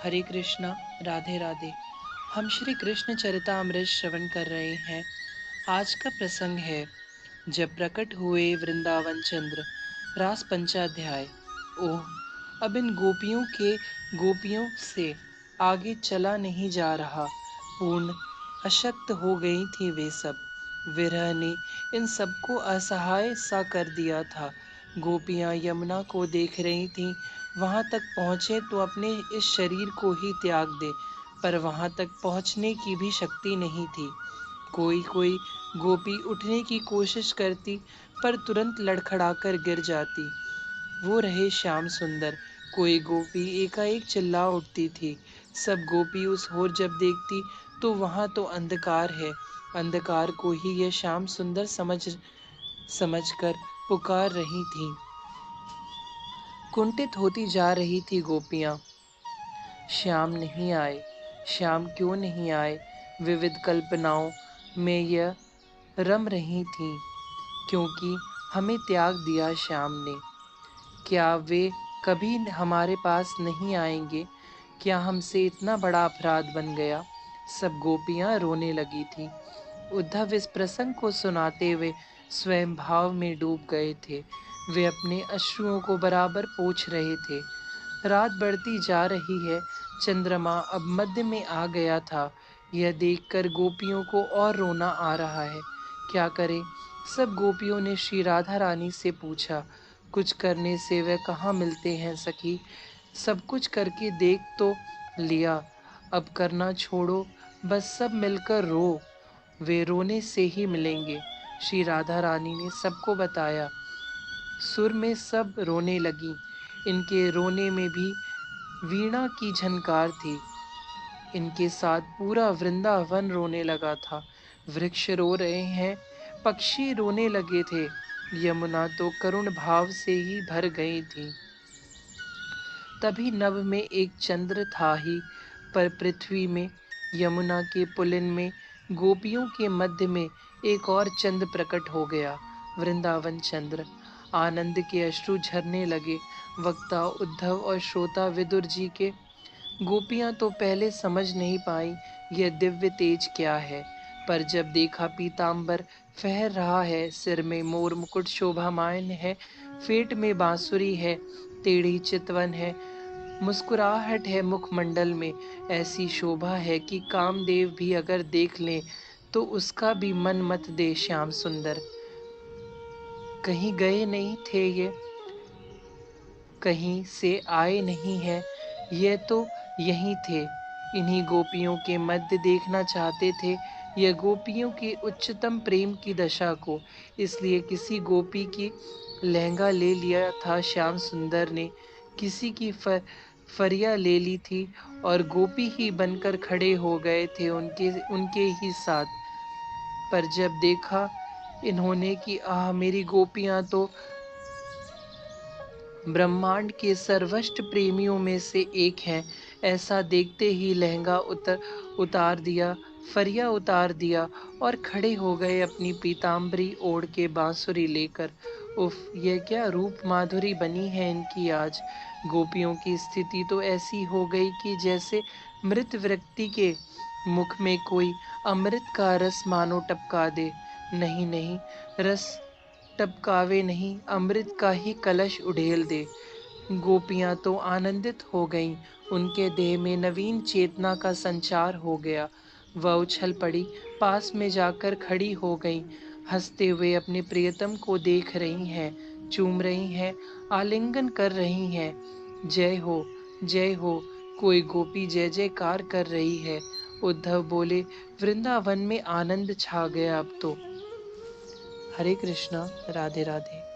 हरे कृष्णा। राधे राधे। हम श्री कृष्ण चरितामृत श्रवण कर रहे हैं। आज का प्रसंग है जब प्रकट हुए वृंदावन चंद्र। रास पंचाध्याय। ओह, अब इन गोपियों से आगे चला नहीं जा रहा। पूर्ण अशक्त हो गई थी वे सब। विरह ने इन सबको असहाय सा कर दिया था। गोपियां यमुना को देख रही थीं। वहां तक पहुंचे तो अपने इस शरीर को ही त्याग दे, पर वहां तक पहुंचने की भी शक्ति नहीं थी। कोई कोई गोपी उठने की कोशिश करती, पर तुरंत लड़खड़ाकर गिर जाती। वो रहे श्याम सुंदर। कोई गोपी एकाएक चिल्ला उठती थी। सब गोपी उस ओर जब देखती तो वहां तो अंधकार है। अंधकार को ही यह श्याम सुंदर समझकर पुकार रही थी। कुंठित होती जा रही थी गोपियां। श्याम नहीं आए, श्याम क्यों नहीं आए? विविध कल्पनाओं में यह रम रही थीं। क्योंकि हमें त्याग दिया श्याम ने। क्या वे कभी हमारे पास नहीं आएंगे? क्या हमसे इतना बड़ा अपराध बन गया? सब गोपियां रोने लगी थी। उद्धव इस प्रसंग को सुनाते हुए स्वयं भाव में डूब गए थे। वे अपने अश्रुओं को बराबर पोंछ रहे थे। रात बढ़ती जा रही है। चंद्रमा अब मध्य में आ गया था। यह देखकर गोपियों को और रोना आ रहा है। क्या करें? सब गोपियों ने श्री राधा रानी से पूछा। कुछ करने से वे कहाँ मिलते हैं सखी? सब कुछ करके देख तो लिया, अब करना छोड़ो, बस सब मिलकर रो। वे रोने से ही मिलेंगे। श्री राधा रानी ने सबको बताया। सुर में सब रोने लगी। इनके रोने में भी वीणा की झनकार थी। इनके साथ पूरा वृंदावन रोने लगा था। वृक्ष रो रहे हैं, पक्षी रोने लगे थे। यमुना तो करुण भाव से ही भर गई थी। तभी नभ में एक चंद्र था ही, पर पृथ्वी में, यमुना के पुलिन में, गोपियों के मध्य में एक और चंद्र प्रकट हो गया। वृंदावन चंद्र। आनंद के अश्रु झरने लगे। वक्ता उद्धव और श्रोता विदुर जी के। गोपियां तो पहले समझ नहीं पाई यह दिव्य तेज क्या है, पर जब देखा पीतांबर फहर रहा है, सिर में मोर मुकुट शोभामान है, फेट में बांसुरी है, टेढ़ी चितवन है, मुस्कुराहट है मुखमंडल में, ऐसी शोभा है कि कामदेव भी अगर देख लें तो उसका भी मन मत दे। श्याम सुंदर कहीं गए नहीं थे ये, कहीं से आए नहीं हैं, ये तो यहीं थे। इन्हीं गोपियों के मध्य देखना चाहते थे यह गोपियों के उच्चतम प्रेम की दशा को। इसलिए किसी गोपी की लहंगा ले लिया था श्याम सुंदर ने, किसी की फरिया ले ली थी, और गोपी ही बनकर खड़े हो गए थे उनके उनके ही साथ। पर जब देखा इन्होंने कि आह, मेरी गोपियां तो ब्रह्मांड के सर्वश्रेष्ठ प्रेमियों में से एक है, ऐसा देखते ही लहंगा उतार दिया, फरिया उतार दिया, और खड़े हो गए अपनी पीताम्बरी ओढ़ के बांसुरी लेकर। उफ, यह क्या रूप माधुरी बनी है इनकी आज। गोपियों की स्थिति तो ऐसी हो गई कि जैसे मृत व्यक्ति के मुख में कोई अमृत का रस मानो टपका दे। नहीं नहीं, रस टपकावे नहीं, अमृत का ही कलश उड़ेल दे। गोपियां तो आनंदित हो गईं। उनके देह में नवीन चेतना का संचार हो गया। वह उछल पड़ी, पास में जाकर खड़ी हो गईं। हंसते हुए अपने प्रियतम को देख रही हैं, चूम रही हैं, आलिंगन कर रही हैं। जय हो, जय हो। कोई गोपी जय जयकार कर रही है। उद्धव बोले, वृंदावन में आनंद छा गया अब तो। हरे कृष्णा। राधे राधे।